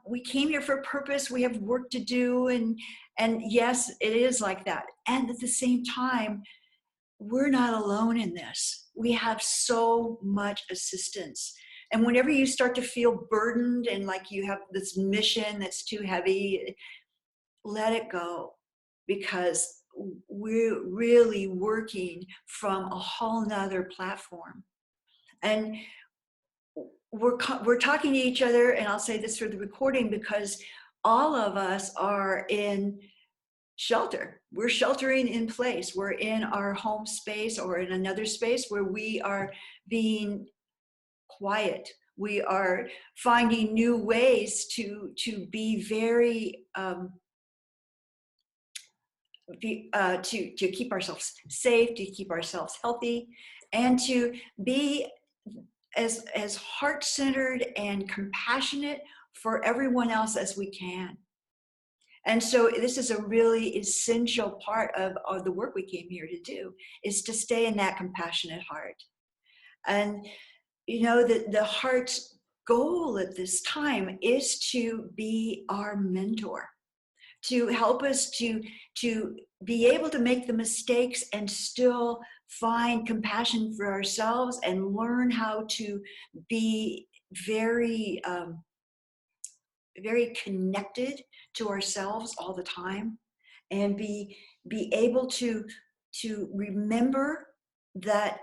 we came here for a purpose. We have work to do. And yes, it is like that. And at the same time, we're not alone in this. We have so much assistance. And whenever you start to feel burdened and like you have this mission that's too heavy, let it go, because we're really working from a whole nother platform. And we're talking to each other, and I'll say this for the recording, because all of us are in shelter. We're sheltering in place. We're in our home space or in another space where we are being quiet. We are finding new ways to be very to keep ourselves safe, to keep ourselves healthy, and to be as heart-centered and compassionate for everyone else as we can. And so this is a really essential part of the work we came here to do, is to stay in that compassionate heart. And you know, the heart's goal at this time is to be our mentor, to help us to be able to make the mistakes and still find compassion for ourselves and learn how to be very, very connected to ourselves all the time, and be able to remember that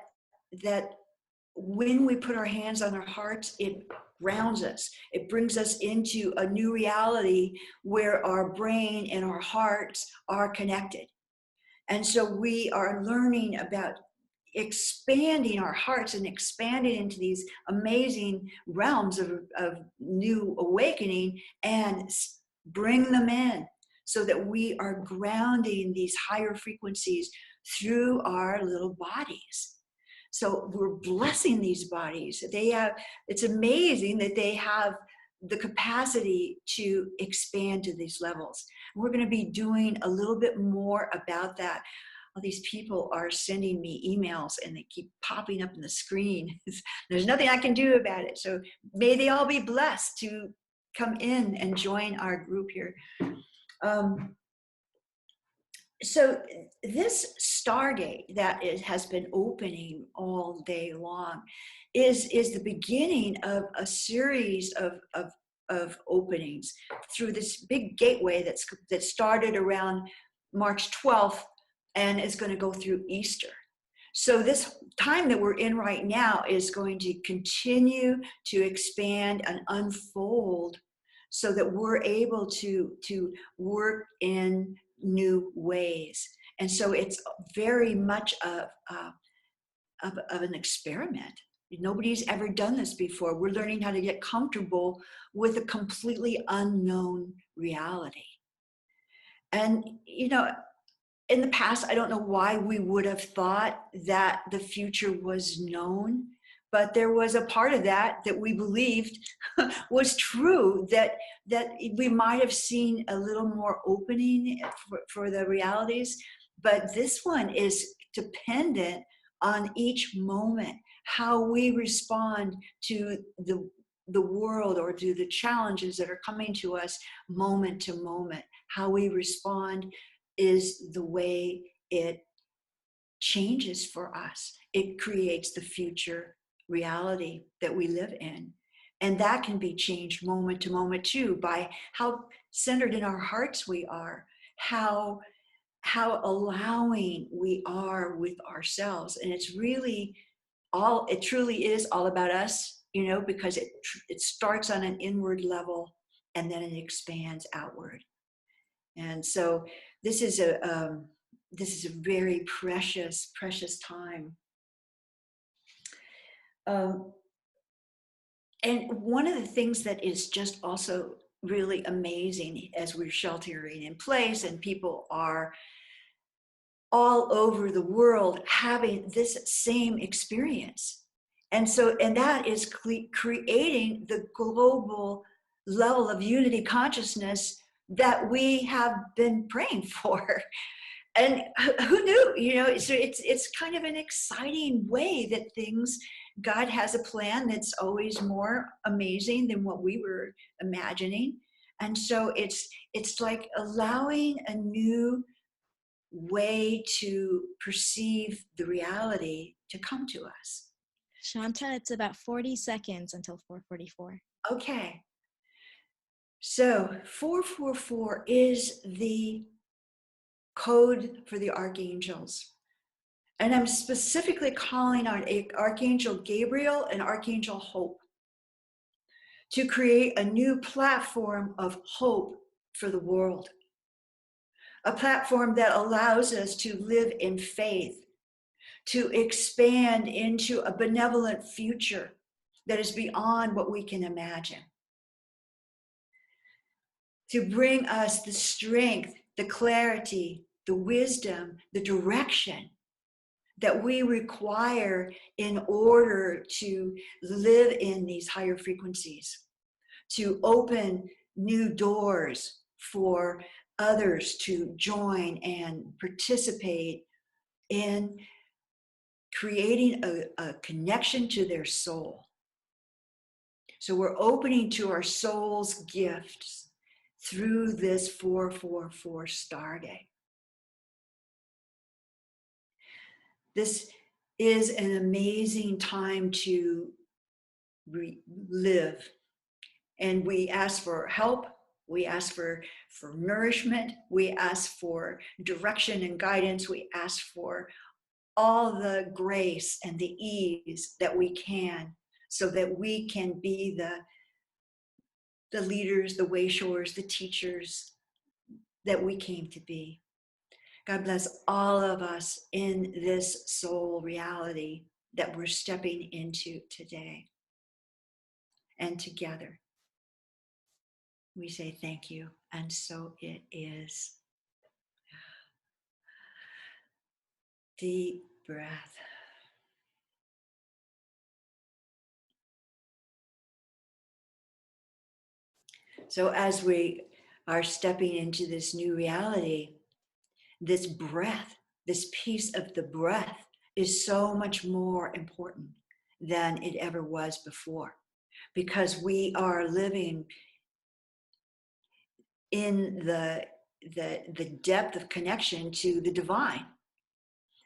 when we put our hands on our hearts, it grounds us. It brings us into a new reality where our brain and our hearts are connected. And so we are learning about expanding our hearts and expanding into these amazing realms of new awakening, and bring them in so that we are grounding these higher frequencies through our little bodies. So we're blessing these bodies. It's amazing that they have the capacity to expand to these levels. We're going to be doing a little bit more about that. All these people are sending me emails and they keep popping up on the screen. There's nothing I can do about it. So may they all be blessed to come in and join our group here. So this Stargate that has been opening all day long is the beginning of a series of openings through this big gateway that started around March 12th and is going to go through Easter. So this time that we're in right now is going to continue to expand and unfold so that we're able to work in new ways. And so it's very much of an experiment. Nobody's ever done this before. We're learning how to get comfortable with a completely unknown reality. And, you know, in the past, I don't know why we would have thought that the future was known, but there was a part of that we believed was true, that we might have seen a little more opening for the realities. But this one is dependent on each moment, how we respond to the world or to the challenges that are coming to us moment to moment. How we respond is the way it changes for us. It creates the future reality that we live in. And that can be changed moment to moment too, by how centered in our hearts we are, how allowing we are with ourselves. And it truly is all about us, you know, because it starts on an inward level and then it expands outward. And so this is a very precious time. And one of the things that is just also really amazing as we're sheltering in place and people are all over the world having this same experience. And that is creating the global level of unity consciousness that we have been praying for. And who knew, so it's kind of an exciting way that God has a plan that's always more amazing than what we were imagining. And so it's like allowing a new way to perceive the reality to come to us. Shanta, it's about 40 seconds until 4:44. Okay. So 444 is the code for the archangels. And I'm specifically calling on Archangel Gabriel and Archangel Hope to create a new platform of hope for the world. A platform that allows us to live in faith, to expand into a benevolent future that is beyond what we can imagine. To bring us the strength, the clarity, the wisdom, the direction that we require in order to live in these higher frequencies, to open new doors for others to join and participate in creating a connection to their soul. So we're opening to our soul's gifts through this 444 Stargate. This is an amazing time to live. And we ask for help. We ask for nourishment. We ask for direction and guidance. We ask for all the grace and the ease that we can, so that we can be the leaders, the wayshowers, the teachers that we came to be. God bless all of us in this soul reality that we're stepping into today. And together, we say thank you. And so it is. Deep breath. So as we are stepping into this new reality, this breath, this piece of the breath is so much more important than it ever was before, because we are living in the depth of connection to the divine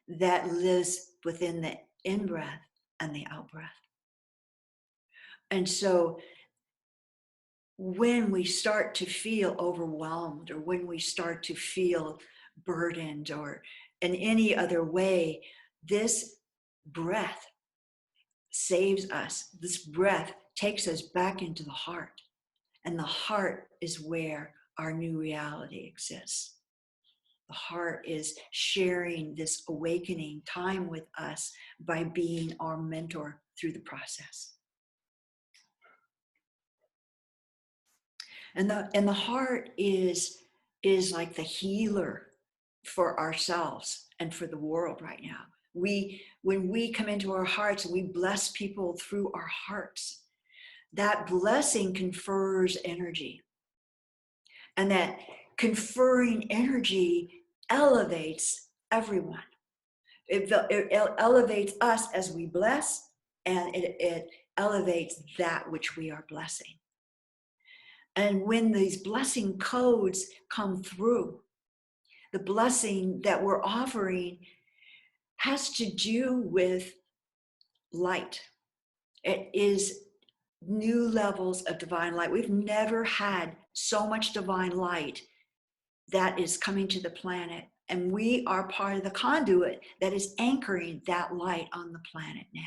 that lives within the in-breath and the out-breath. And so when we start to feel overwhelmed, or when we start to feel burdened, or in any other way, this breath saves us. This breath takes us back into the heart. And the heart is where our new reality exists. The heart is sharing this awakening time with us by being our mentor through the process. And the heart is like the healer for ourselves and for the world right now. When we come into our hearts and we bless people through our hearts, that blessing confers energy. And that conferring energy elevates everyone. It elevates us as we bless, and it elevates that which we are blessing. And when these blessing codes come through, the blessing that we're offering has to do with light. It is new levels of divine light. We've never had so much divine light that is coming to the planet. And we are part of the conduit that is anchoring that light on the planet now.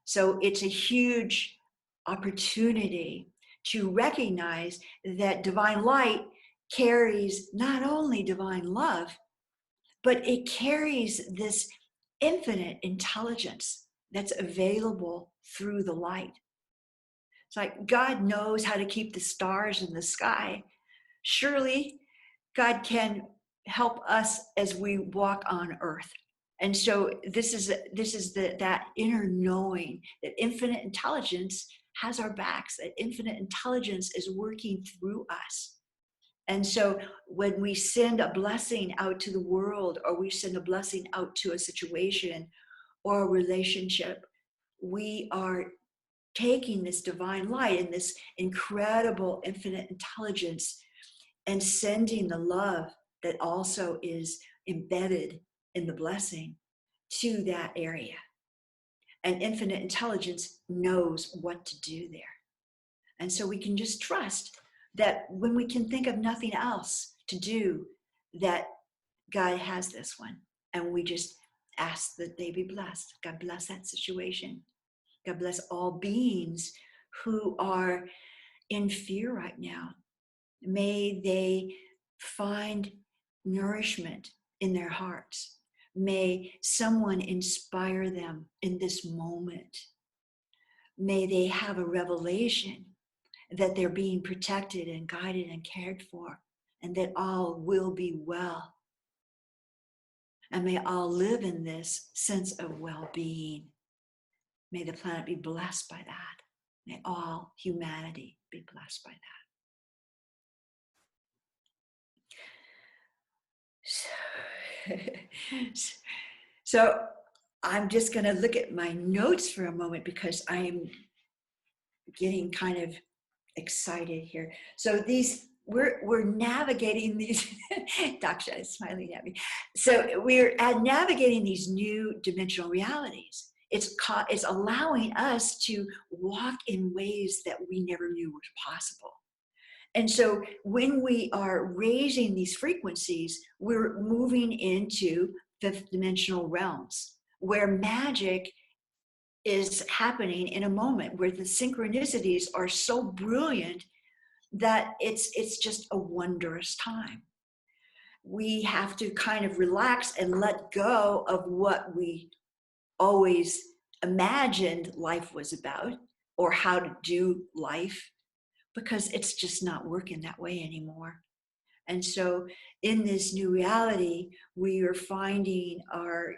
So it's a huge opportunity to recognize that divine light carries not only divine love, but it carries this infinite intelligence that's available through the light. It's like God knows how to keep the stars in the sky. Surely God can help us as we walk on earth. And so this is that inner knowing that infinite intelligence has our backs, that infinite intelligence is working through us. And so when we send a blessing out to the world, or we send a blessing out to a situation or a relationship, we are taking this divine light and this incredible infinite intelligence and sending the love that also is embedded in the blessing to that area. And infinite intelligence knows what to do there. And so we can just trust that when we can think of nothing else to do, that God has this one. And we just ask that they be blessed. God bless that situation. God bless all beings who are in fear right now. May they find nourishment in their hearts. May someone inspire them in this moment. May they have a revelation that they're being protected and guided and cared for, and that all will be well. And may all live in this sense of well-being. May the planet be blessed by that. May all humanity be blessed by that. So I'm just going to look at my notes for a moment because I am getting kind of excited here. So we're navigating these. Daksha is smiling at me. So we're navigating these new dimensional realities. It's allowing us to walk in ways that we never knew were possible. And so when we are raising these frequencies, we're moving into fifth dimensional realms where magic is happening in a moment, where the synchronicities are so brilliant that it's just a wondrous time. We have to kind of relax and let go of what we always imagined life was about, or how to do life, because it's just not working that way anymore. And so in this new reality, we are finding our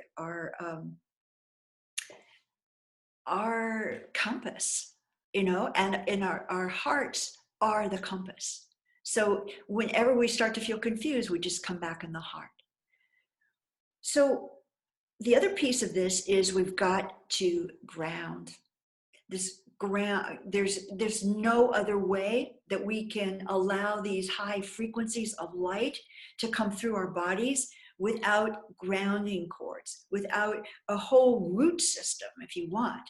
compass, and our hearts are the compass. So whenever we start to feel confused, we just come back in the heart. So the other piece of this is we've got to ground. This ground, there's no other way that we can allow these high frequencies of light to come through our bodies without grounding cords, without a whole root system, if you want.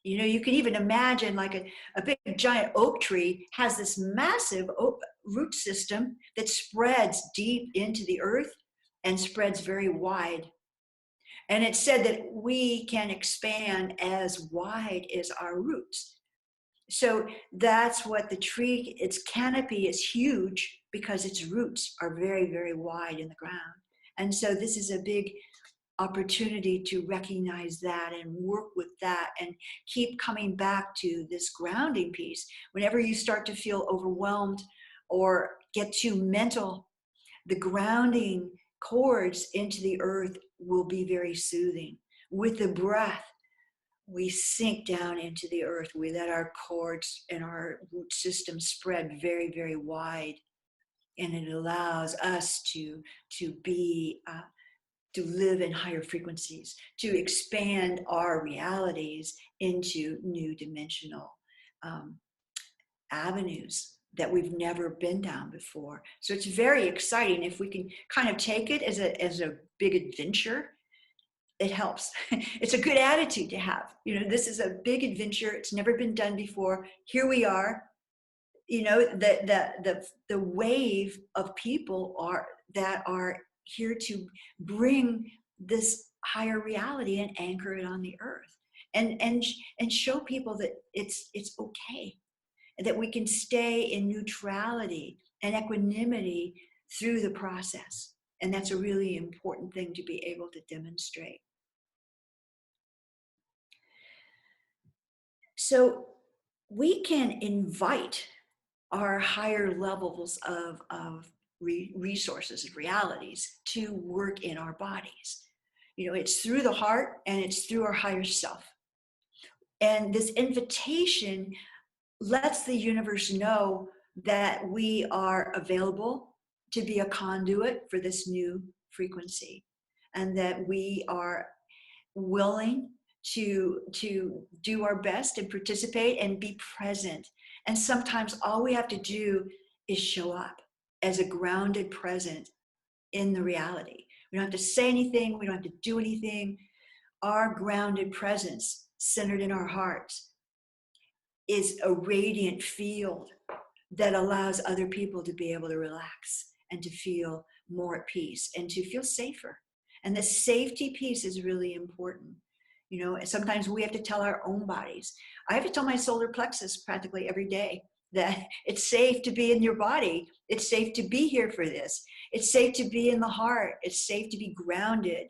You can even imagine like a big giant oak tree has this massive root system that spreads deep into the earth and spreads very wide. And it's said that we can expand as wide as our roots. So that's what the tree, its canopy is huge because its roots are very, very wide in the ground. And so this is a big opportunity to recognize that and work with that and keep coming back to this grounding piece. Whenever you start to feel overwhelmed or get too mental, the grounding cords into the earth will be very soothing. With the breath, we sink down into the earth. We let our cords and our root system spread very, very wide. And it allows us to live in higher frequencies, to expand our realities into new dimensional avenues that we've never been down before. So it's very exciting. If we can kind of take it as a big adventure, it helps. It's a good attitude to have. This is a big adventure. It's never been done before. Here we are. The wave of people that are here to bring this higher reality and anchor it on the earth, and show people that it's okay, that we can stay in neutrality and equanimity through the process. And that's a really important thing to be able to demonstrate. So we can invite our higher levels of resources and realities to work in our bodies. It's through the heart and it's through our higher self. And this invitation lets the universe know that we are available to be a conduit for this new frequency, and that we are willing to do our best and participate and be present. And sometimes all we have to do is show up as a grounded present in the reality. We don't have to say anything, we don't have to do anything. Our grounded presence centered in our hearts is a radiant field that allows other people to be able to relax and to feel more at peace and to feel safer. And the safety piece is really important. You know, sometimes we have to tell our own bodies. I have to tell my solar plexus practically every day that it's safe to be in your body. It's safe to be here for this. It's safe to be in the heart. It's safe to be grounded.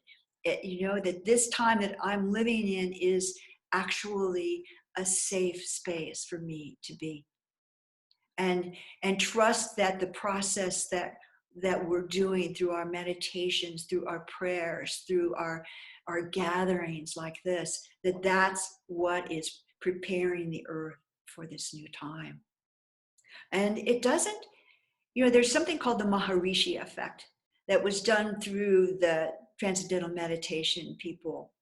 You know, that this time that I'm living in is actually a safe space for me to be. And trust that the process that we're doing through our meditations, through our prayers, through our gatherings like this, that's what is preparing the earth for this new time. And it doesn't, you know, there's something called the Maharishi Effect that was done through the Transcendental Meditation people.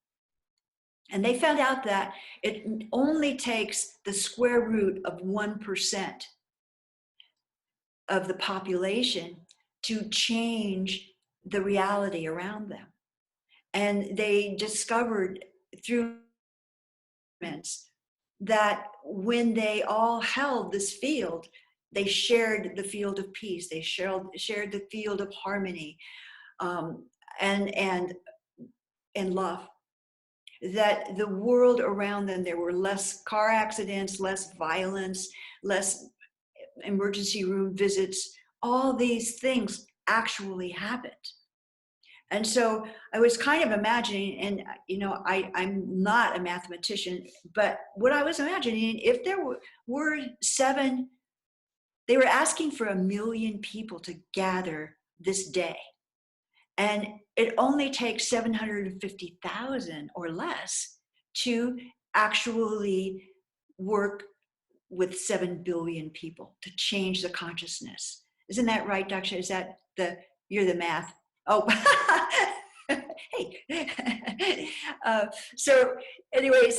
And they found out that it only takes the square root of 1% of the population to change the reality around them. And they discovered through experiments that when they all held this field, they shared the field of peace, they shared the field of harmony, and love. That the world around them, there were less car accidents, less violence, less emergency room visits. All these things actually happened. And so I was kind of imagining, and you know, I'm not a mathematician, but what I was imagining, if there were they were asking for 1 million people to gather this day. And it only takes 750,000 or less to actually work with 7 billion people to change the consciousness. Isn't that right, Daksha? Is that you're the math? Oh, hey. So anyway,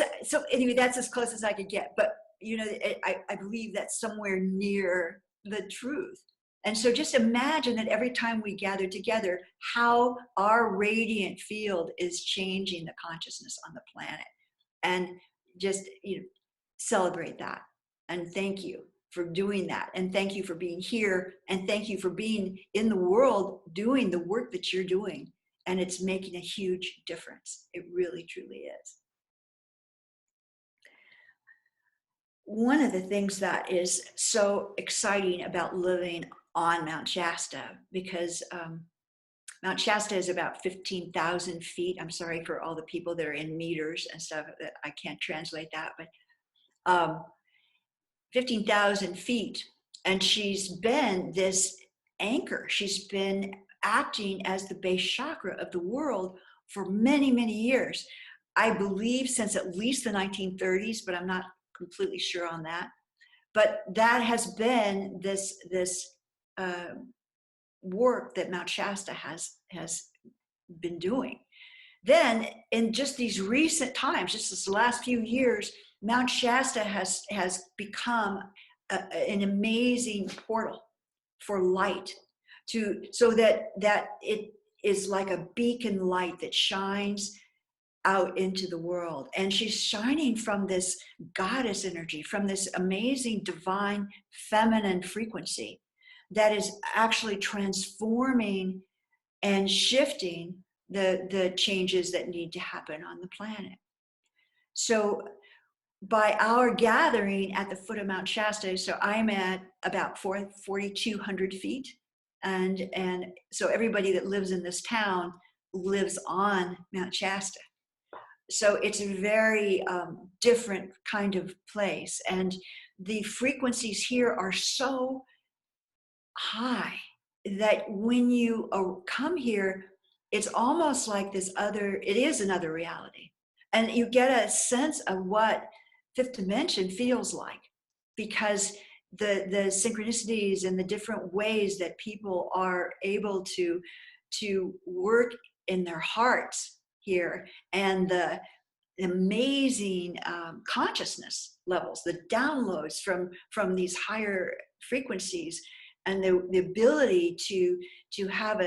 that's as close as I could get. But, you know, I believe that's somewhere near the truth. And so just imagine that every time we gather together, how our radiant field is changing the consciousness on the planet. And just, you know, celebrate that. And thank you for doing that. And thank you for being here. And thank you for being in the world doing the work that you're doing. And it's making a huge difference. It really, truly is. One of the things that is so exciting about living on Mount Shasta, because Mount Shasta is about 15,000 feet. I'm sorry for all the people that are in meters and stuff that I can't translate that, but 15,000 feet. And she's been this anchor. She's been acting as the base chakra of the world for many, many years. I believe since at least the 1930s, but I'm not completely sure on that. But that has been this work that Mount Shasta has been doing. Then in just these recent times, just this last few years, Mount Shasta has become an amazing portal for light, so that it is like a beacon light that shines out into the world. And she's shining from this goddess energy, from this amazing divine feminine frequency that is actually transforming and shifting the changes that need to happen on the planet. So by our gathering at the foot of Mount Shasta, so I'm at about 4,200 feet. And so everybody that lives in this town lives on Mount Shasta. So it's a very different kind of place. And the frequencies here are so high that when you come here, it's almost like it is another reality. And you get a sense of what fifth dimension feels like, because the synchronicities and the different ways that people are able to work in their hearts here, and the amazing consciousness levels, the downloads from these higher frequencies, and the ability to have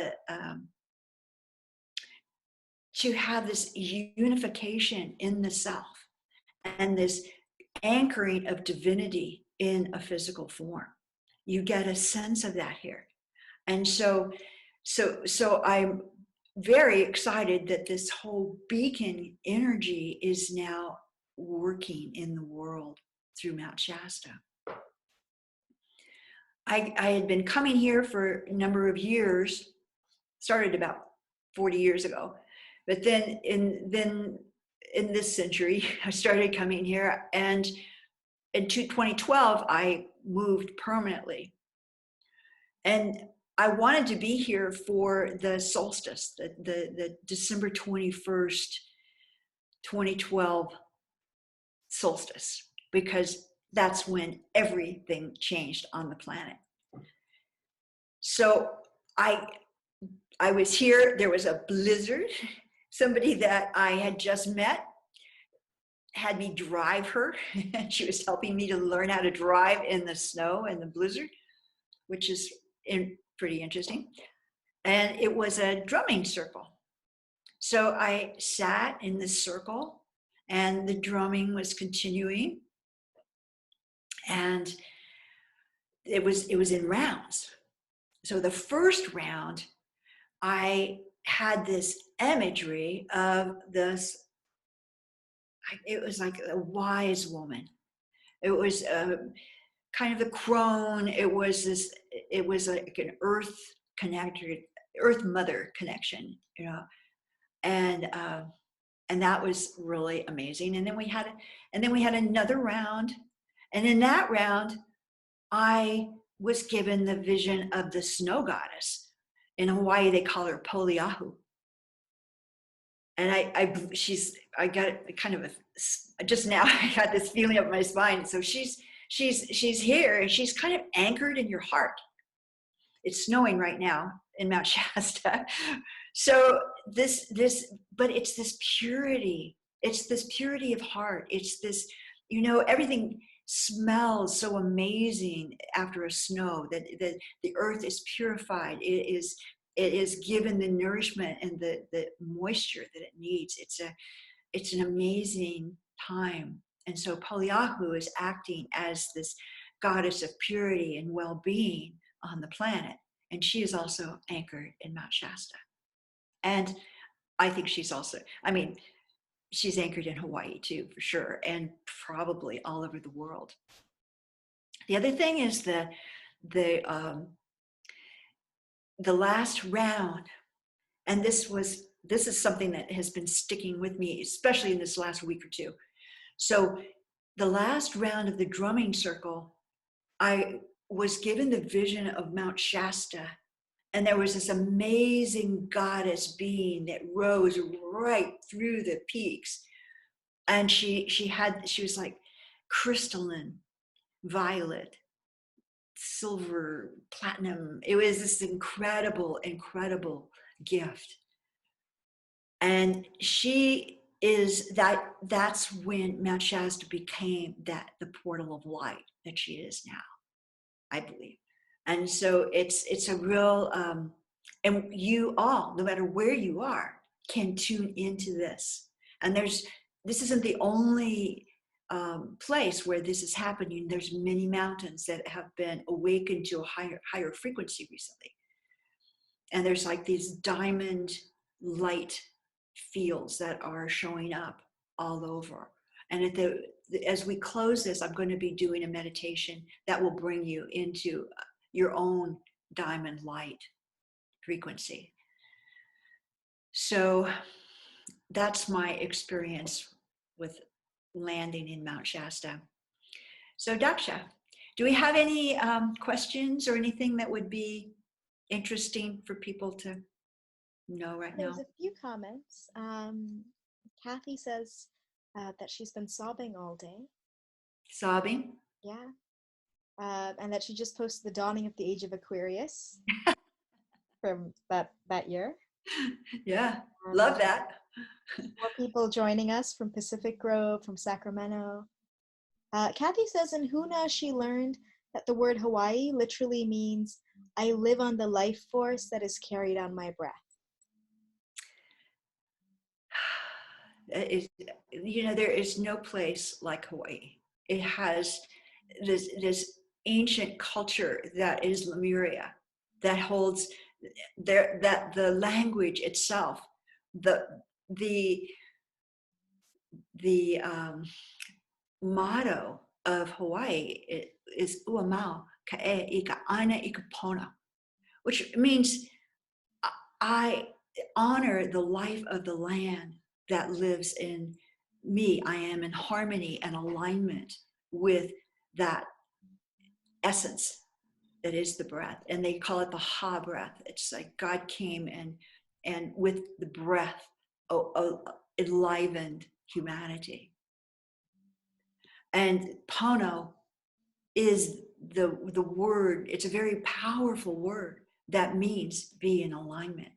to have this unification in the self, and this anchoring of divinity in a physical form. You get a sense of that here. And so I'm very excited that this whole beacon energy is now working in the world through Mount Shasta. I had been coming here for a number of years, started about 40 years ago, but then in this century, I started coming here, and in 2012, I moved permanently. And I wanted to be here for the solstice, the December 21st, 2012 solstice, because that's when everything changed on the planet. So I was here, there was a blizzard. Somebody that I had just met had me drive her. She was helping me to learn how to drive in the snow and the blizzard, which is pretty interesting. And it was a drumming circle. So I sat in this circle, and the drumming was continuing, and it was in rounds. So the first round, I had this imagery of this, it was like a wise woman. It was kind of the crone. It was like an earth connected, earth mother connection, you know, and that was really amazing. And then we had another round, and in that round, I was given the vision of the snow goddess. In Hawaii, they call her Poliahu. And I got it kind of just now. I got this feeling up my spine. So she's here, and she's kind of anchored in your heart. It's snowing right now in Mount Shasta. So but it's this purity. It's this purity of heart. It's this, you know, everything smells so amazing after a snow, that the earth is purified. It is given the nourishment and the moisture that it needs. It's an amazing time. And so Poliahu is acting as this goddess of purity and well-being on the planet. And she is also anchored in Mount Shasta. And I think she's anchored in Hawaii too, for sure, and probably all over the world. The other thing is the last round, and this is something that has been sticking with me, especially in this last week or two. So the last round of the drumming circle, I was given the vision of Mount Shasta, and there was this amazing goddess being that rose right through the peaks. And she was like crystalline, violet, silver, platinum. It was this incredible, incredible gift. And she is that's when Mount Shasta became the portal of light that she is now, I believe. And so it's a real, and you all, no matter where you are, can tune into this. And this isn't the only place where this is happening. There's many mountains that have been awakened to a higher frequency recently. And there's like these diamond light fields that are showing up all over. And as we close this, I'm going to be doing a meditation that will bring you into your own diamond light frequency. So that's my experience with landing in Mount Shasta. So Daksha, do we have any questions or anything that would be interesting for people to know right now? There's a few comments. Kathy says that she's been sobbing all day. Sobbing? Yeah. and that she just posted the dawning of the age of Aquarius from that year. Yeah, And love that. more people joining us from Pacific Grove, from Sacramento. Kathy says in Huna she learned that the word Hawaii literally means I live on the life force that is carried on my breath. There is no place like Hawaii. It has this ancient culture that is Lemuria, that holds there, that the language itself, the the motto of Hawaii is Uamau Ka'e Ika Ana Ika Pona, which means I honor the life of the land that lives in me. I am in harmony and alignment with that essence that is the breath. And they call it the Ha breath. It's like God came and with the breath enlivened humanity. And Pono is the word, it's a very powerful word that means be in alignment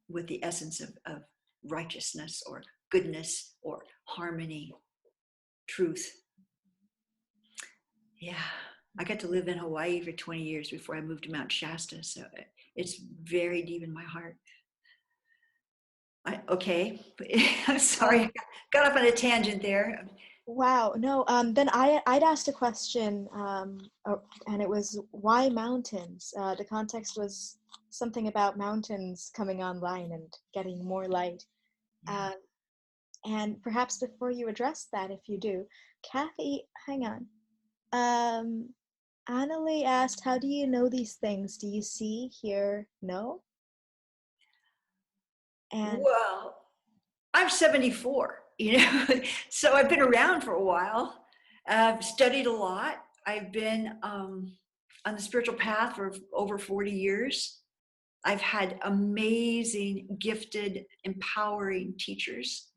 with the essence of righteousness or goodness or harmony, truth. Yeah, I got to live in Hawaii for 20 years before I moved to Mount Shasta, so it's very deep in my heart. Okay, I'm sorry, I got off on a tangent there. Wow, no, then I'd asked a question, and it was why mountains? The context was something about mountains coming online and getting more light. Yeah. And perhaps before you address that, if you do, Kathy, hang on. Annalie asked, how do you know these things? Do you see, hear, know? And Well, I'm 74, so I've been around for a while. I've studied a lot. I've been on the spiritual path for over 40 years. I've had amazing, gifted, empowering teachers.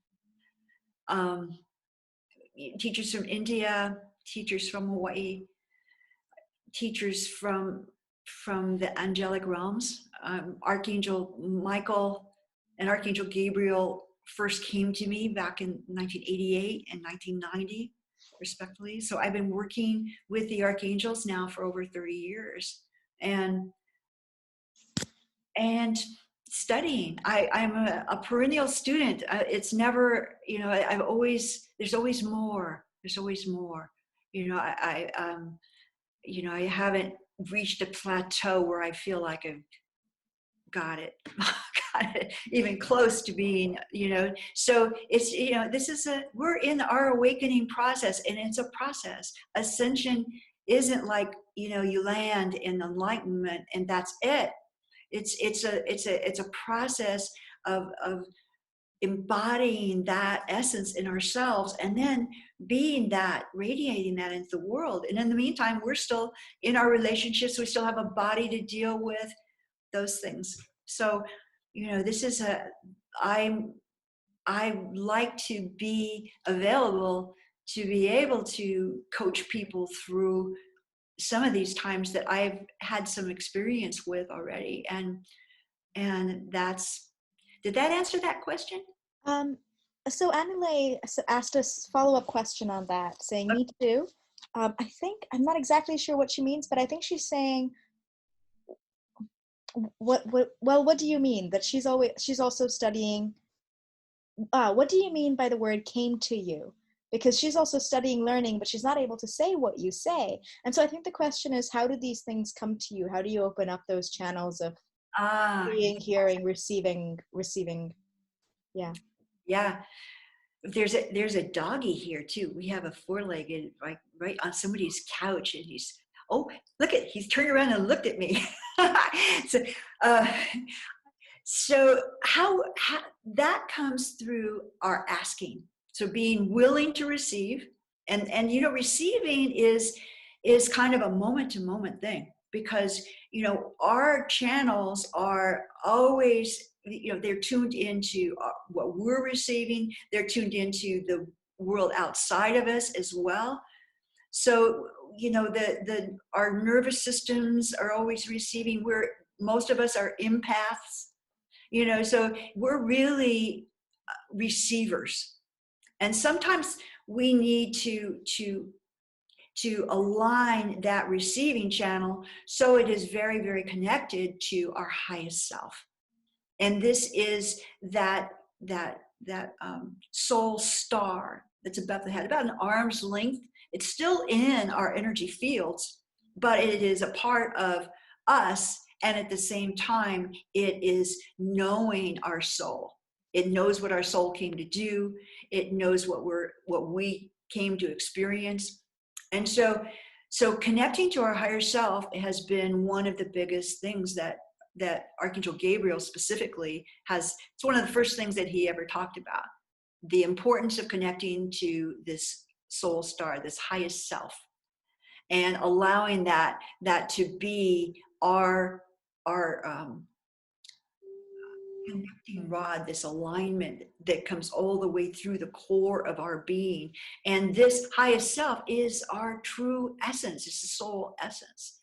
Teachers from India, teachers from Hawaii, teachers from the angelic realms. Archangel Michael and Archangel Gabriel first came to me back in 1988 and 1990, respectively. So I've been working with the Archangels now for over 30 years and studying. I'm a perennial student. It's never, there's always more. There's always more. I haven't reached a plateau where I feel like I've got it, got it even close to being, so it's, we're in our awakening process, and it's a process. Ascension isn't like, you land in enlightenment and that's it. It's a process of embodying that essence in ourselves and then being that, radiating that into the world. And in the meantime, we're still in our relationships. We still have a body to deal with those things. So, this is I like to be available to be able to coach people through some of these times that I've had some experience with already. And that's, did that answer that question? So Annalie asked a follow-up question on that, saying, me too. I think, I'm not exactly sure what she means, but I think she's saying, what do you mean? That she's also studying, what do you mean by the word came to you? Because she's also studying learning, but she's not able to say what you say. And so I think the question is, how do these things come to you? How do you open up those channels of seeing, hearing, receiving? Yeah. Yeah. There's a doggy here too. We have a four-legged, right on somebody's couch, and he's turned around and looked at me. So how that comes through our asking. So being willing to receive, and receiving is kind of a moment to moment thing, because our channels are always, they're tuned into what we're receiving. They're tuned into the world outside of us as well. So you know, our nervous systems are always receiving. Most of us are empaths, you know, so we're really receivers. And sometimes we need to align that receiving channel so it is very, very connected to our highest self. And this is that soul star that's above the head, about an arm's length. It's still in our energy fields, but it is a part of us. And at the same time, it is knowing our soul. It knows what our soul came to do. It knows what we came to experience. And so connecting to our higher self has been one of the biggest things that Archangel Gabriel specifically has. It's one of the first things that he ever talked about, the importance of connecting to this soul star, this highest self, and allowing that to be our connecting rod, this alignment that comes all the way through the core of our being. And this highest self is our true essence. It's the soul essence.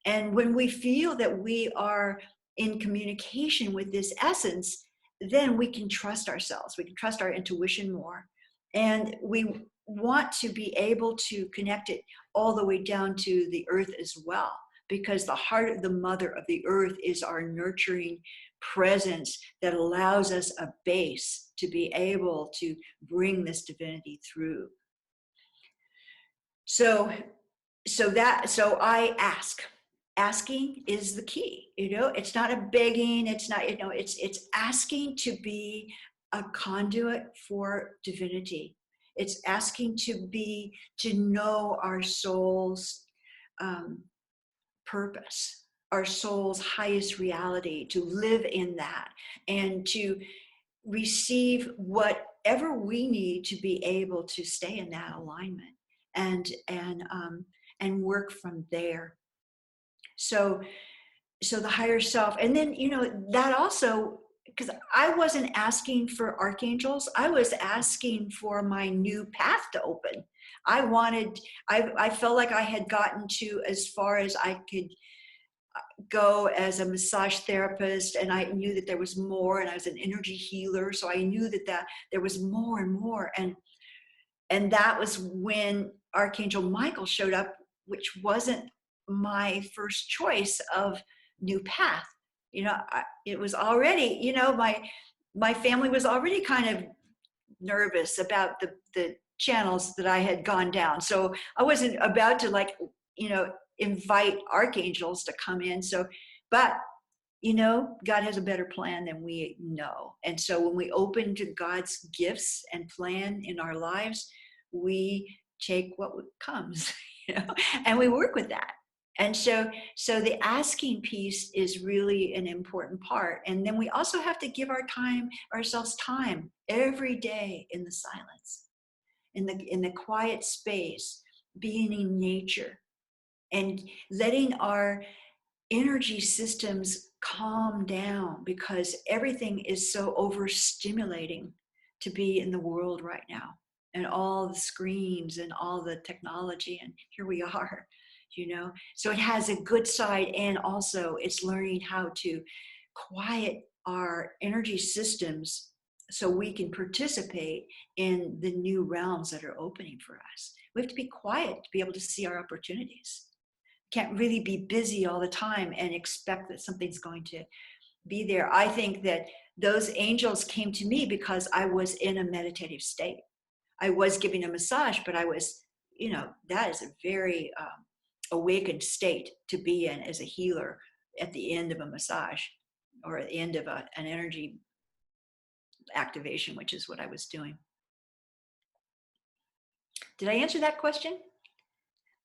And when we feel that we are in communication with this essence, then we can trust ourselves. We can trust our intuition more. And we want to be able to connect it all the way down to the earth as well, because the heart of the mother of the earth is our nurturing presence that allows us a base to be able to bring this divinity through. So I ask. Asking is the key. You know, it's not a begging. It's not, you know, it's asking to be a conduit for divinity. It's asking to know our soul's purpose, our soul's highest reality, to live in that, and to receive whatever we need to be able to stay in that alignment and work from there. So the higher self, and then, you know, that also, because I wasn't asking for archangels, I was asking for my new path to open. I felt like I had gotten to as far as I could go as a massage therapist, and I knew that there was more, and I was an energy healer, so I knew that there was more and more, and that was when Archangel Michael showed up, which wasn't my first choice of new path. You know, it was already, you know, my family was already kind of nervous about the channels that I had gone down. So I wasn't about to, like, you know, invite archangels to come in. So, but, you know, God has a better plan than we know. And so when we open to God's gifts and plan in our lives, we take what comes, you know, and we work with that. And so the asking piece is really an important part. And then we also have to give ourselves time every day in the silence, in the quiet space, being in nature, and letting our energy systems calm down, because everything is so overstimulating to be in the world right now, and all the screens and all the technology, and here we are. You know, so it has a good side, and also it's learning how to quiet our energy systems so we can participate in the new realms that are opening for us. We have to be quiet to be able to see our opportunities. Can't really be busy all the time and expect that something's going to be there. I think that those angels came to me because I was in a meditative state. I was giving a massage, but I was, you know, that is a very awakened state to be in as a healer at the end of a massage, or at the end of an energy activation, which is what I was doing. Did I answer that question?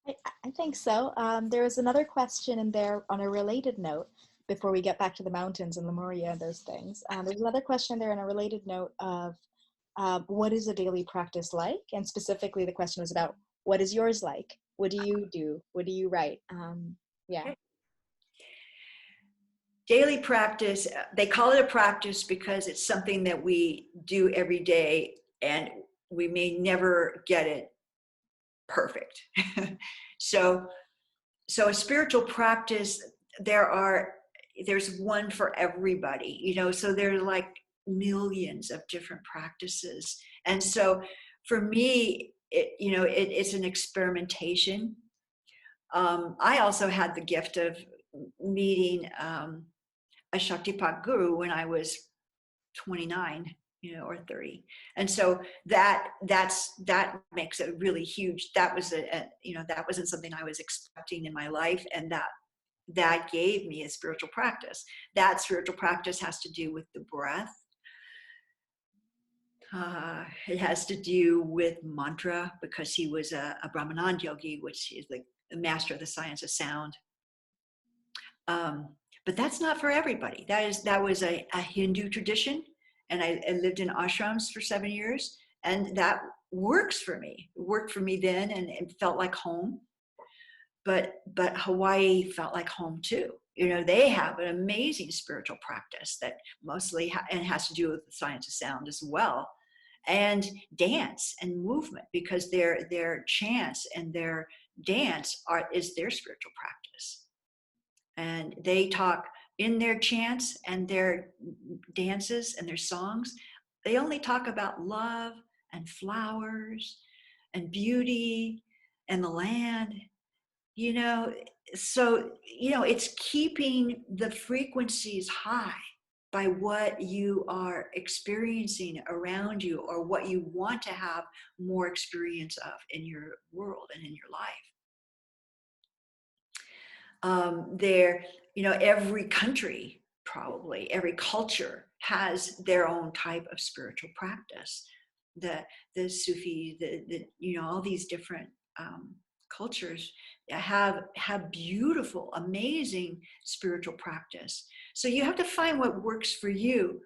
I think so. There was another question in there on a related note before we get back to the mountains and Lemuria and those things. There's another question there on a related note of what is a daily practice like? And specifically the question was about, what is yours like? What do you do? What do you write? Yeah. Okay. Daily practice, they call it a practice because it's something that we do every day, and we may never get it perfect. So a spiritual practice, there's one for everybody, you know, so there are like millions of different practices. And so for me, it's an experimentation. I also had the gift of meeting a Shaktipat guru when I was 29, or 30. And so that makes it really huge. That was that wasn't something I was expecting in my life. And that gave me a spiritual practice. That spiritual practice has to do with the breath. It has to do with mantra, because he was a Brahmanand yogi, which is the master of the science of sound. But that's not for everybody. That was a Hindu tradition, and I lived in ashrams for 7 years, and that works for me. It worked for me then, and it felt like home. But Hawaii felt like home too. They have an amazing spiritual practice that mostly and has to do with the science of sound as well, and dance and movement, because their chants and their dance is their spiritual practice. And they talk in their chants and their dances and their songs. They only talk about love and flowers and beauty and the land, So, it's keeping the frequencies high by what you are experiencing around you, or what you want to have more experience of in your world and in your life. Every country, probably every culture, has their own type of spiritual practice. The Sufi, all these different cultures have beautiful, amazing spiritual practice. So you have to find what works for you.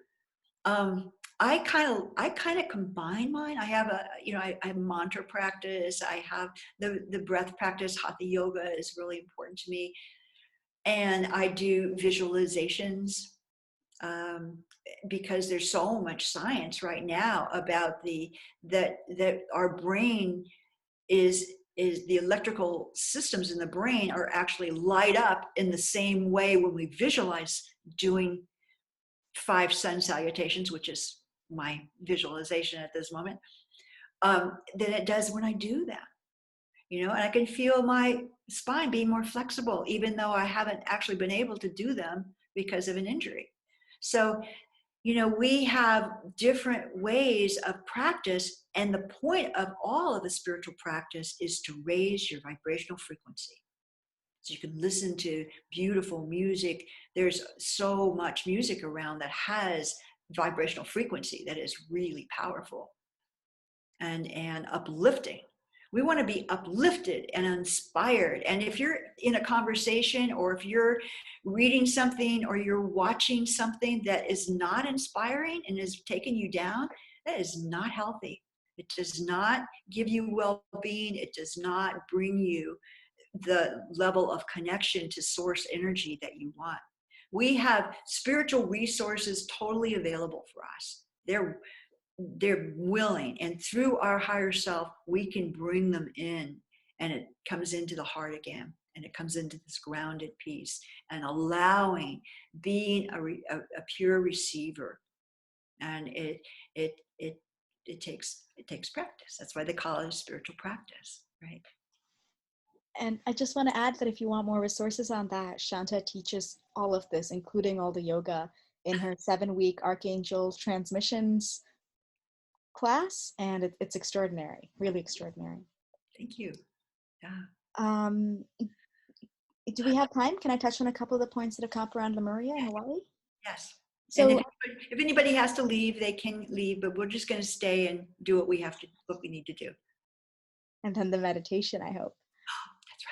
I kind of combine mine. I have I have mantra practice. I have the breath practice. Hatha yoga is really important to me, and I do visualizations, because there's so much science right now about that our brain is the electrical systems in the brain are actually light up in the same way when we visualize doing 5 sun salutations, which is my visualization at this moment, than it does when I do that. And I can feel my spine being more flexible, even though I haven't actually been able to do them because of an injury. So, we have different ways of practice, and the point of all of the spiritual practice is to raise your vibrational frequency. So you can listen to beautiful music. There's so much music around that has vibrational frequency that is really powerful and uplifting. We want to be uplifted and inspired. And if you're in a conversation, or if you're reading something, or you're watching something that is not inspiring and is taking you down, that is not healthy. It does not give you well-being. It does not bring you the level of connection to source energy that you want. We have spiritual resources totally available for us. They're willing, and through our higher self, we can bring them in, and it comes into the heart again, and it comes into this grounded peace, and allowing being a pure receiver. And it takes practice. That's why they call it a spiritual practice, right? And I just want to add that if you want more resources on that, Shanta teaches all of this, including all the yoga, in her 7-week Archangels transmissions class, and it's extraordinary, really extraordinary. Thank you. Yeah. Do we have time? Can I touch on a couple of the points that have come up around Lemuria in Hawaii? Yes. So and if anybody has to leave, they can leave, but we're just going to stay and do what we need to do. And then the meditation, I hope. That's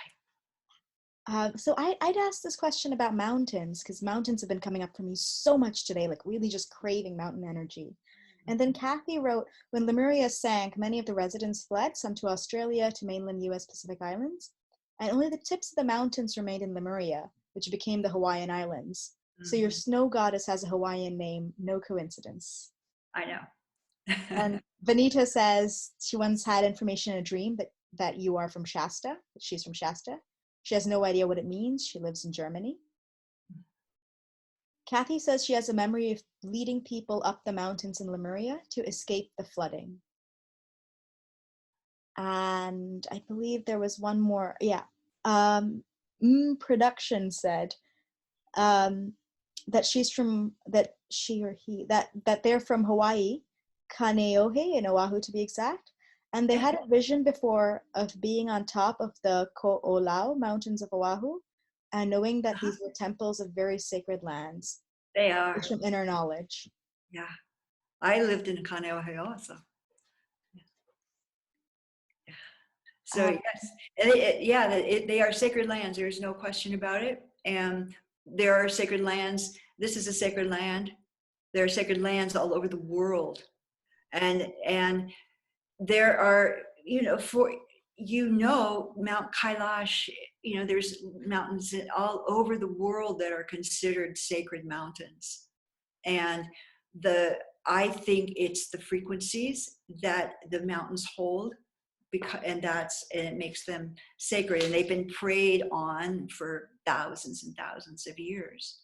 right. So I'd ask this question about mountains, because mountains have been coming up for me so much today, like really just craving mountain energy. And then Kathy wrote, when Lemuria sank, many of the residents fled, some to Australia, to mainland US Pacific Islands, and only the tips of the mountains remained in Lemuria, which became the Hawaiian Islands. Mm-hmm. So your snow goddess has a Hawaiian name, no coincidence. I know. And Vanita says she once had information in a dream that that you are from Shasta, that she's from Shasta. She has no idea what it means. She lives in Germany. Kathy says she has a memory of leading people up the mountains in Lemuria to escape the flooding. And I believe there was one more. Yeah. Production said that she's from, that she or he, that they're from Hawaii, Kaneohe in Oahu to be exact. And they had a vision before of being on top of the Ko'olau mountains of Oahu and knowing that these were temples of very sacred lands. They are. It's from inner knowledge. Yeah. I lived in Kaneohe also. So yes, they are sacred lands. There's no question about it. And there are sacred lands. This is a sacred land. There are sacred lands all over the world. And there are, Mount Kailash, there's mountains all over the world that are considered sacred mountains. And I think it's the frequencies that the mountains hold, and it makes them sacred, and they've been preyed on for thousands and thousands of years.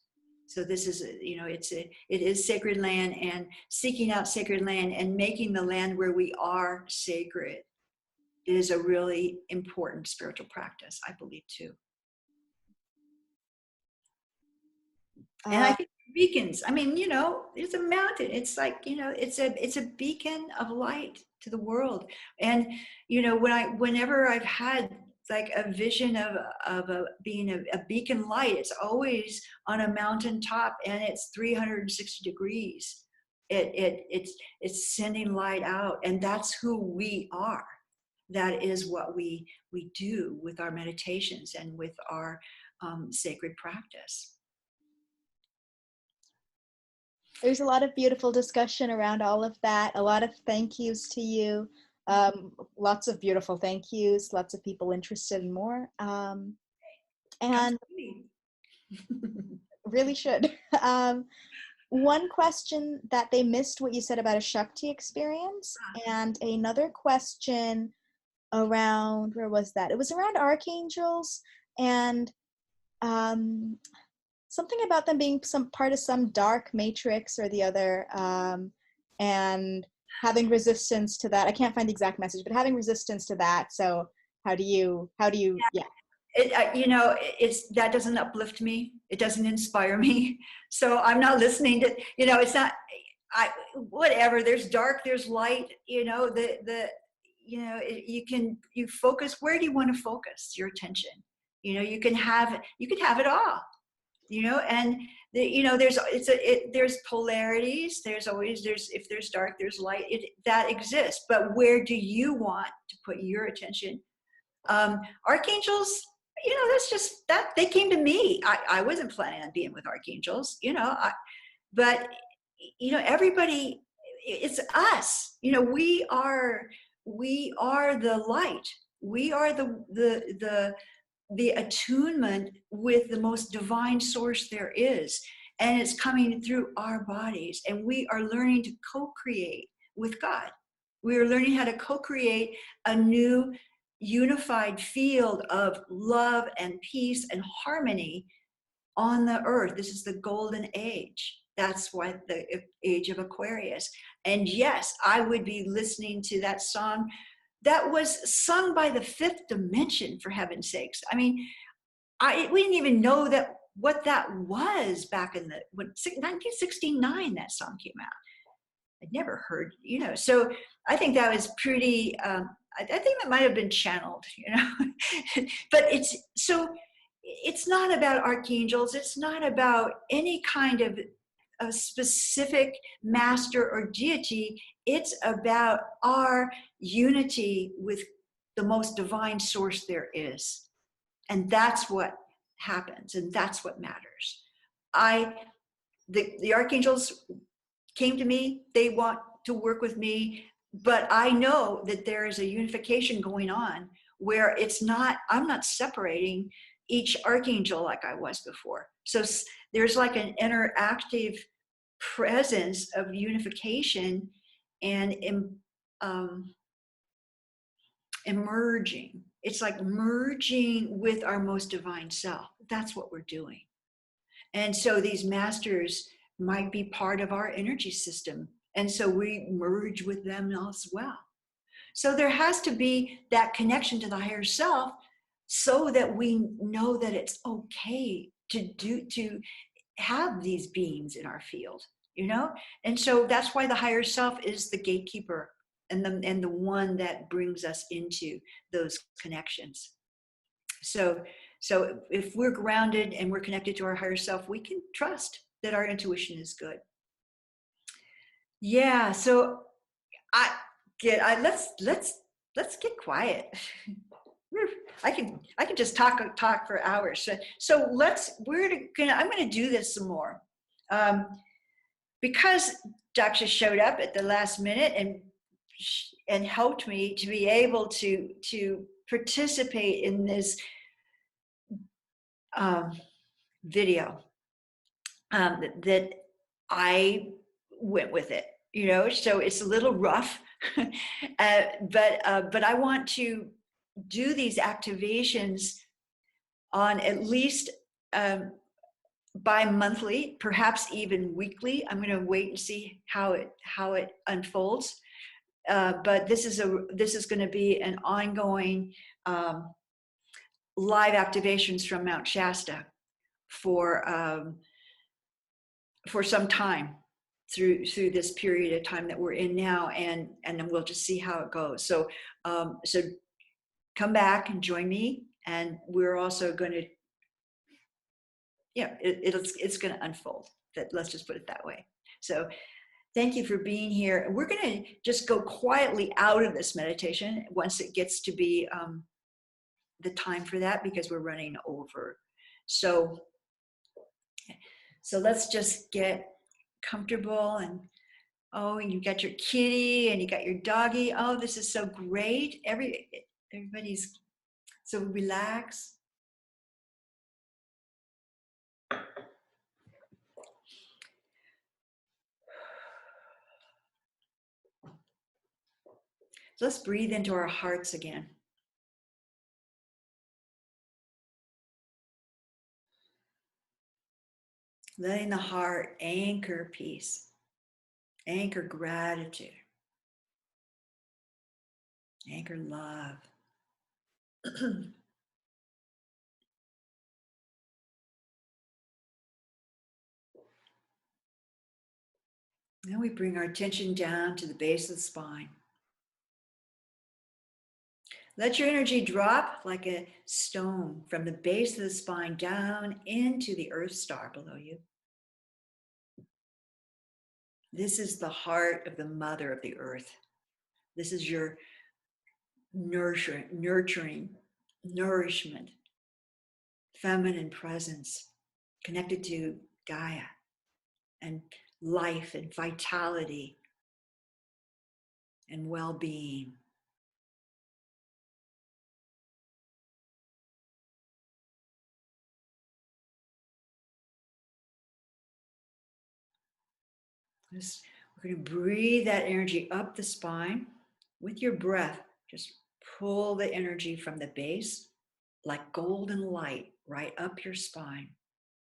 So this is, it is sacred land, and seeking out sacred land and making the land where we are sacred is a really important spiritual practice, I believe, too. And I think beacons, it's a mountain. It's like, it's a beacon of light to the world. And, whenever I've had like a vision of being a beacon light, it's always on a mountaintop, and it's 360 degrees. It's sending light out, and that's who we are. That is what we do with our meditations and with our sacred practice. There's a lot of beautiful discussion around all of that. A lot of thank yous to you. Lots of beautiful thank yous. Lots of people interested in more. And really should. One question that they missed what you said about a Shakti experience, and another question around, where was that? It was around Archangels, and something about them being some part of some dark matrix or the other, and having resistance to that. I can't find the exact message, but having resistance to that. So how do you, yeah. That doesn't uplift me. It doesn't inspire me. So I'm not listening to, it's not, whatever, there's dark, there's light, you focus. Where do you want to focus your attention? You can have it all, and there's polarities. If there's dark, there's light, that exists. But where do you want to put your attention? Archangels, that's just that they came to me. I wasn't planning on being with archangels, but everybody, it's us. We are the light. We are the attunement with the most divine source there is, and it's coming through our bodies, and we are learning to co-create with God. We are learning how to co-create a new unified field of love and peace and harmony on the earth. This is the golden age. That's why the age of Aquarius. And yes, I would be listening to that song that was sung by the fifth dimension, for heaven's sakes. We didn't even know what that was back in 1969, that song came out. I'd never heard, so I think that was pretty, I think that might have been channeled, but it's not about archangels. It's not about any kind of a specific master or deity. It's about our unity with the most divine source there is. And that's what happens, and that's what matters. The archangels came to me. They want to work with me, but I know that there is a unification going on where I'm not separating each archangel like I was before. So there's like an interactive presence of unification and emerging. It's like merging with our most divine self. That's what we're doing. And so these masters might be part of our energy system. And so we merge with them as well. So there has to be that connection to the higher self so that we know that it's okay to have these beings in our field, you know? And so that's why the higher self is the gatekeeper and the one that brings us into those connections. So if we're grounded and we're connected to our higher self, we can trust that our intuition is good. Yeah, so let's get quiet. I can just talk for hours. So I'm gonna do this some more, because Daksha showed up at the last minute and helped me to be able to participate in this video. That I went with it, you know. So it's a little rough, but I want to do these activations on at least bi-monthly, perhaps even weekly. I'm going to wait and see how it unfolds. But this is going to be an ongoing live activations from Mount Shasta for some time through this period of time that we're in now, and then we'll just see how it goes. So so come back and join me, and we're also going to, it's going to unfold. Let's just put it that way. So thank you for being here. We're going to just go quietly out of this meditation once it gets to be the time for that, because we're running over. So let's just get comfortable. And you got your kitty and you got your doggy. Oh, this is so great. Everybody's so relaxed. So let's breathe into our hearts again. Letting the heart anchor peace, anchor gratitude, anchor love. Then we bring our attention down to the base of the spine. Let your energy drop like a stone from the base of the spine down into the earth star below you. This is the heart of the mother of the earth. This is your nurturing, nourishment, feminine presence, connected to Gaia and life and vitality and well-being. We're going to breathe that energy up the spine with your breath. Just pull the energy from the base like golden light right up your spine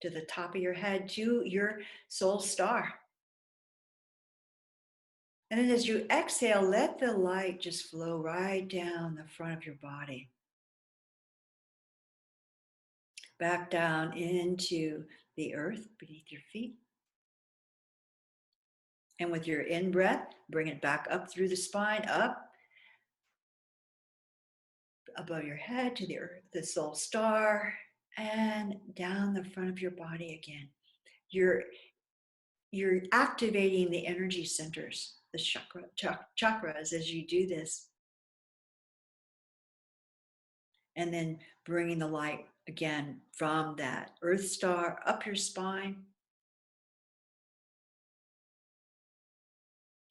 to the top of your head to your soul star. And then as you exhale, let the light just flow right down the front of your body. Back down into the earth beneath your feet. And with your in-breath, bring it back up through the spine, up above your head to the earth, the soul star, and down the front of your body again. You're activating the energy centers, the chakras as you do this. And then bringing the light again from that earth star up your spine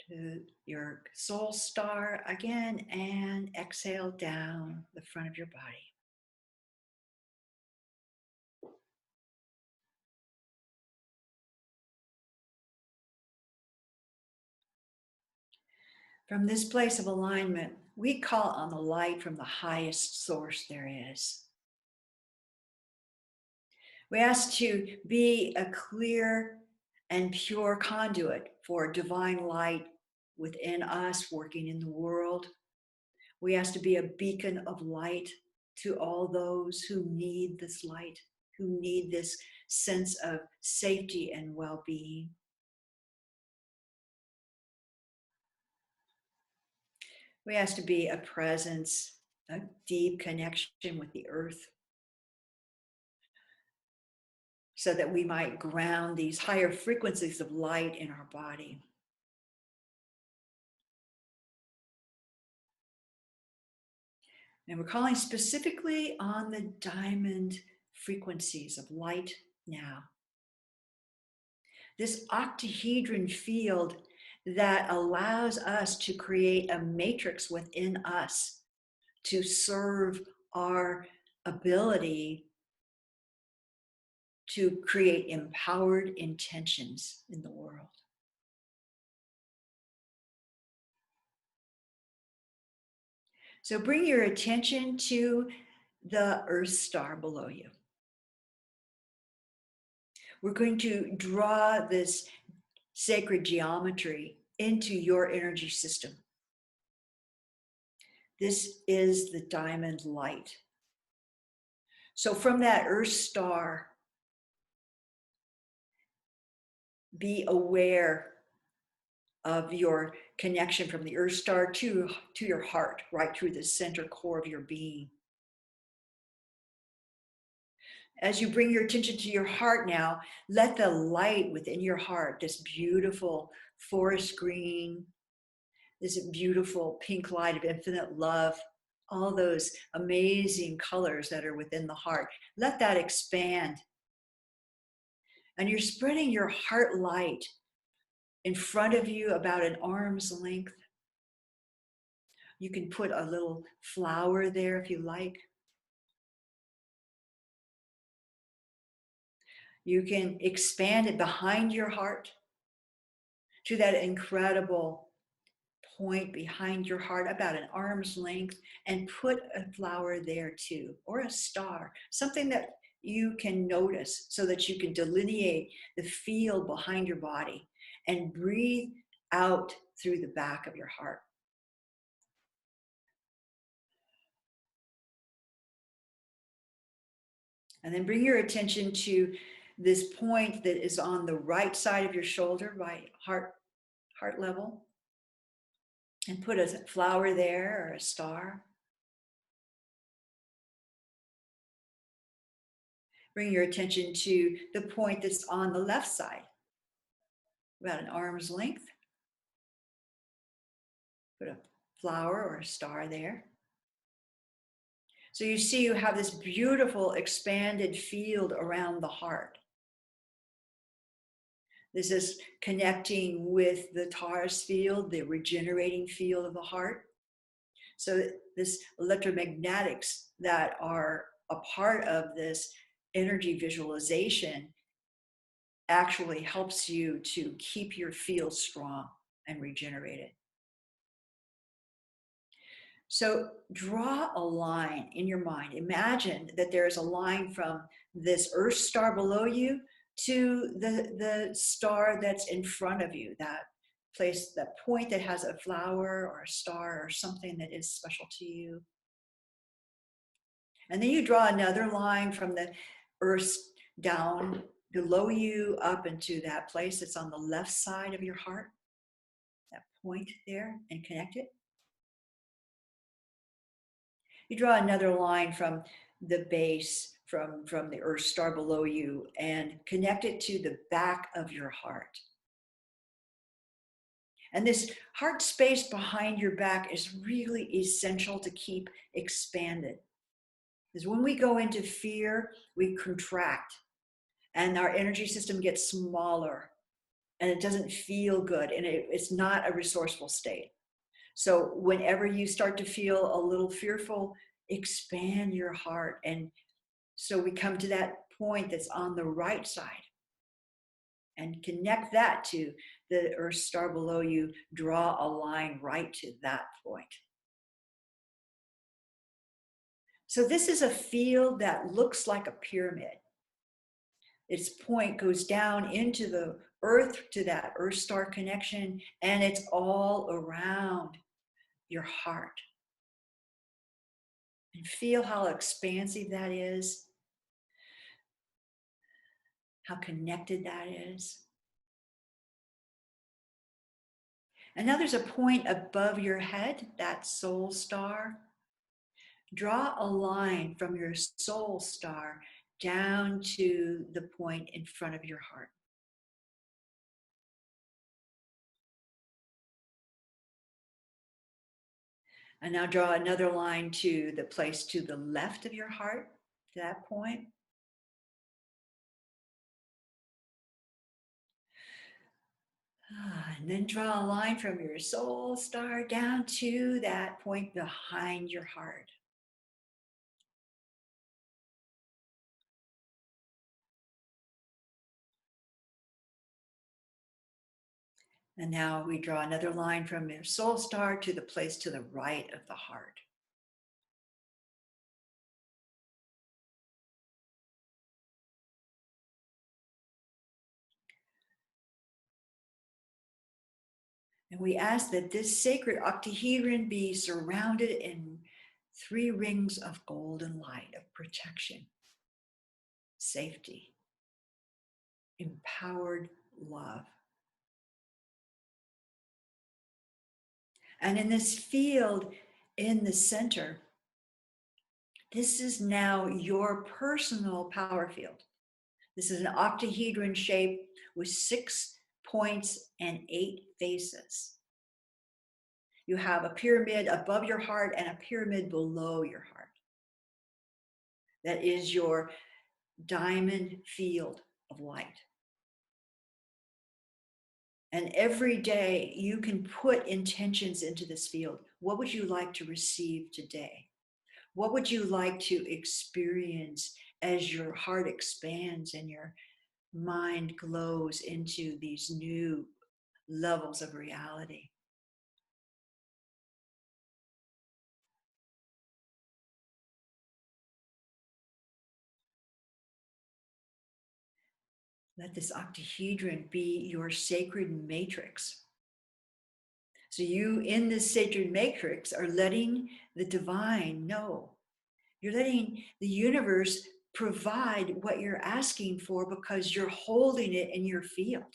to your soul star again, and exhale down the front of your body. From this place of alignment, we call on the light from the highest source there is. We ask to be a clear and pure conduit for divine light within us, working in the world. We ask to be a beacon of light to all those who need this light, who need this sense of safety and well-being. We ask to be a presence, a deep connection with the earth, so that we might ground these higher frequencies of light in our body. And we're calling specifically on the diamond frequencies of light now. This octahedron field that allows us to create a matrix within us to serve our ability to create empowered intentions in the world. So bring your attention to the Earth star below you. We're going to draw this sacred geometry into your energy system. This is the diamond light. So from that Earth star, be aware of your connection from the Earth star to your heart, right through the center core of your being. As you bring your attention to your heart now, let the light within your heart, this beautiful forest green, this beautiful pink light of infinite love, all those amazing colors that are within the heart, let that expand. And you're spreading your heart light in front of you about an arm's length. You can put a little flower there if you like. You can expand it behind your heart to that incredible point behind your heart, about an arm's length, and put a flower there too, or a star, something that you can notice so that you can delineate the field behind your body and breathe out through the back of your heart. And then bring your attention to this point that is on the right side of your shoulder, by heart level, and put a flower there or a star. Bring your attention to the point that's on the left side, about an arm's length. Put a flower or a star there. So you see you have this beautiful expanded field around the heart. This is connecting with the Taurus field, the regenerating field of the heart. So this electromagnetics that are a part of this energy visualization actually helps you to keep your field strong and regenerated. So draw a line in your mind. Imagine that there's a line from this Earth star below you to the star that's in front of you, that place, that point that has a flower or a star or something that is special to you. And then you draw another line from the Earth down below you up into that place that's on the left side of your heart, that point there, and connect it. You draw another line from the base, from the Earth star below you, and connect it to the back of your heart. And this heart space behind your back is really essential to keep expanded. Because when we go into fear, we contract and our energy system gets smaller and it doesn't feel good, and it's not a resourceful state. So whenever you start to feel a little fearful, expand your heart. And so we come to that point that's on the right side and connect that to the Earth star below you. Draw a line right to that point. So this is a field that looks like a pyramid. Its point goes down into the earth, to that earth star connection, and it's all around your heart. And feel how expansive that is, how connected that is. And now there's a point above your head, that soul star. Draw a line from your soul star down to the point in front of your heart. And now draw another line to the place to the left of your heart, to that point. And then draw a line from your soul star down to that point behind your heart. And now we draw another line from your soul star to the place to the right of the heart. And we ask that this sacred octahedron be surrounded in 3 rings of golden light of protection, safety, empowered love. And in this field in the center, this is now your personal power field. This is an octahedron shape with 6 points and 8 faces. You have a pyramid above your heart and a pyramid below your heart. That is your diamond field of light. And every day you can put intentions into this field. What would you like to receive today? What would you like to experience as your heart expands and your mind glows into these new levels of reality? Let this octahedron be your sacred matrix. So you in this sacred matrix are letting the divine know. You're letting the universe provide what you're asking for because you're holding it in your field.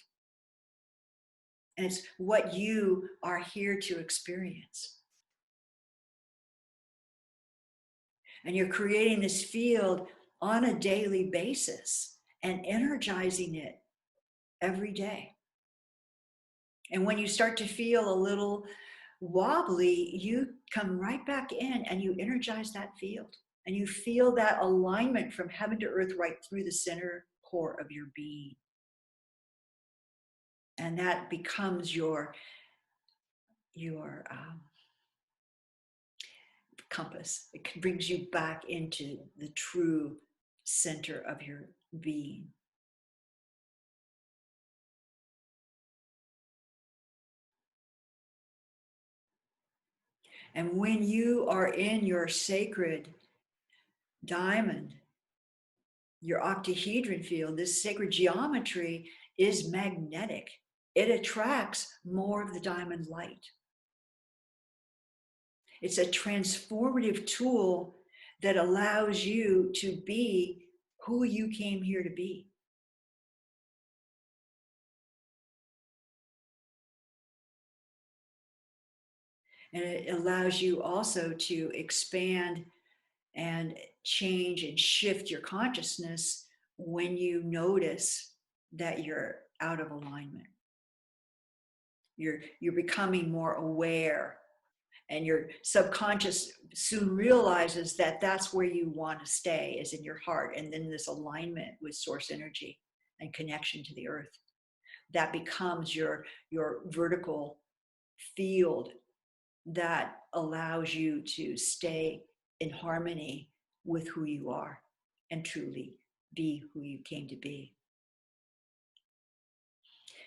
And it's what you are here to experience. And you're creating this field on a daily basis and energizing it every day. And when you start to feel a little wobbly, you come right back in and you energize that field. And you feel that alignment from heaven to earth right through the center core of your being. And that becomes your compass. It brings you back into the true center of your being. And when you are in your sacred diamond, your octahedron field, this sacred geometry is magnetic. It attracts more of the diamond light. It's a transformative tool that allows you to be who you came here to be. And it allows you also to expand and change and shift your consciousness when you notice that you're out of alignment. You're becoming more aware, and your subconscious soon realizes that that's where you want to stay, is in your heart, and then this alignment with source energy and connection to the earth. That becomes your vertical field that allows you to stay in harmony with who you are and truly be who you came to be.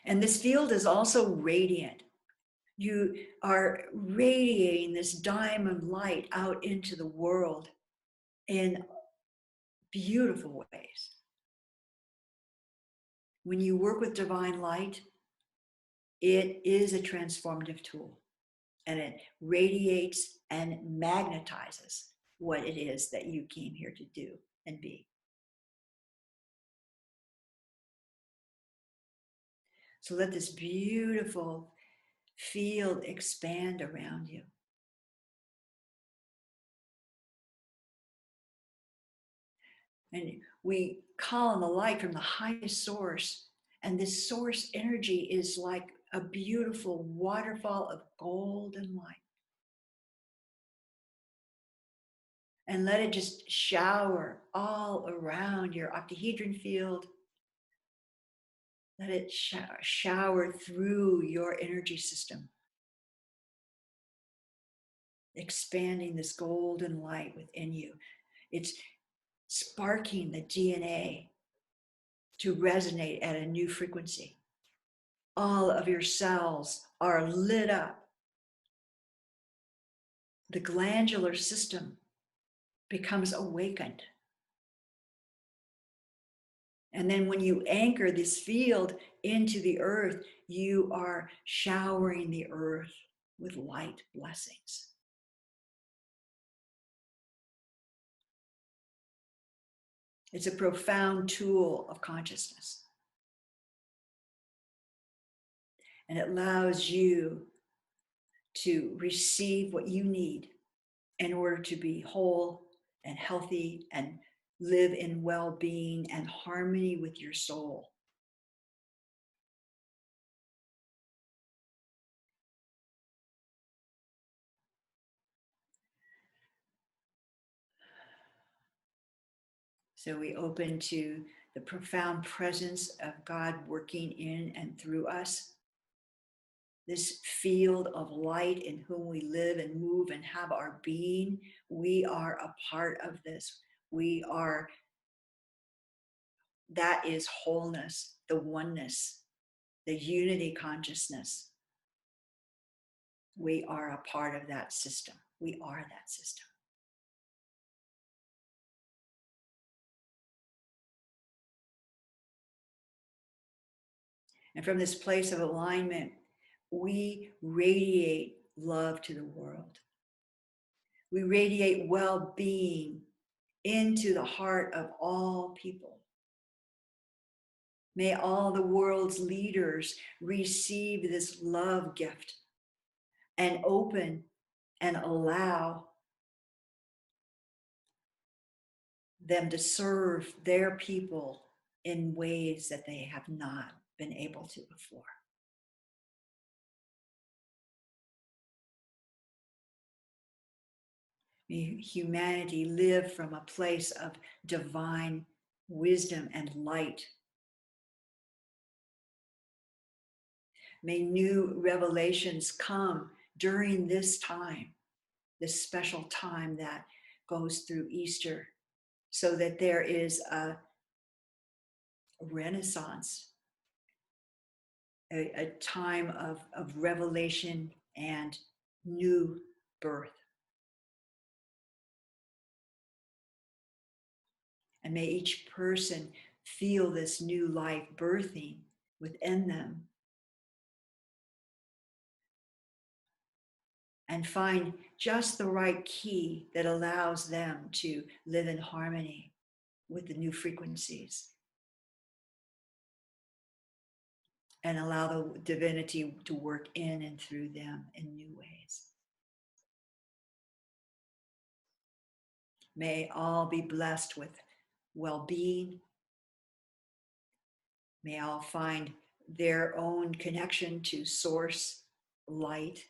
And this field is also radiant. You are radiating this diamond light out into the world. in beautiful ways. When you work with divine light, it is a transformative tool, and it radiates and magnetizes what it is that you came here to do and be. So let this beautiful field expand around you. And we call on the light from the highest source. And this source energy is like a beautiful waterfall of golden light. And let it just shower all around your octahedron field. Let it shower through your energy system, expanding this golden light within you. It's sparking the DNA to resonate at a new frequency. All of your cells are lit up. The glandular system becomes awakened. And then when you anchor this field into the earth, you are showering the earth with light blessings. It's a profound tool of consciousness. And it allows you to receive what you need in order to be whole and healthy and live in well-being and harmony with your soul. So we open to the profound presence of God working in and through us. This field of light in whom we live and move and have our being, we are a part of this. That is wholeness, the oneness, the unity consciousness. We are a part of that system. We are that system. And from this place of alignment, we radiate love to the world. We radiate well-being into the heart of all people. May all the world's leaders receive this love gift and open and allow them to serve their people in ways that they have not been able to before. May humanity live from a place of divine wisdom and light. May new revelations come during this time, this special time that goes through Easter, so that there is a renaissance, a time of revelation and new birth. And may each person feel this new life birthing within them and find just the right key that allows them to live in harmony with the new frequencies and allow the divinity to work in and through them in new ways. May all be blessed with well-being. May all find their own connection to source light.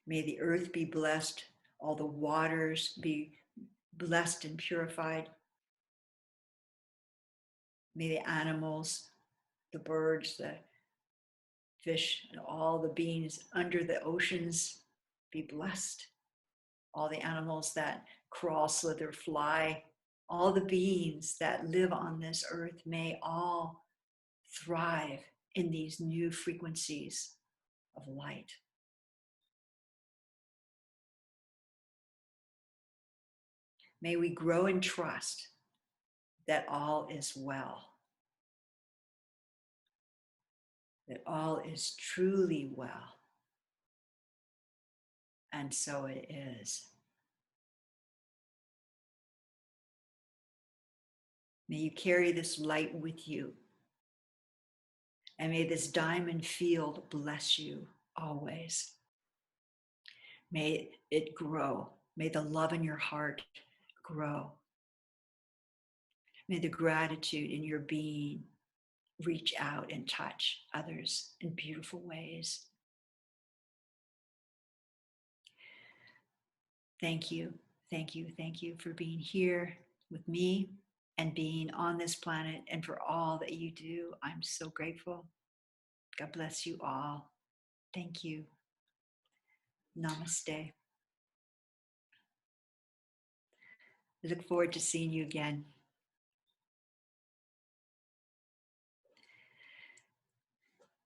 May the earth be blessed, all the waters be blessed and purified. May the animals, the birds, the fish, and all the beings under the oceans be blessed. All the animals that crawl, slither, fly, all the beings that live on this earth may all thrive in these new frequencies of light. May we grow in trust that all is well, that all is truly well. And so it is. May you carry this light with you. And may this diamond field bless you always. May it grow. May the love in your heart grow. May the gratitude in your being reach out and touch others in beautiful ways. Thank you, thank you, thank you for being here with me and being on this planet and for all that you do. I'm so grateful. God bless you all. Thank you. Namaste. I look forward to seeing you again.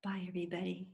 Bye, everybody.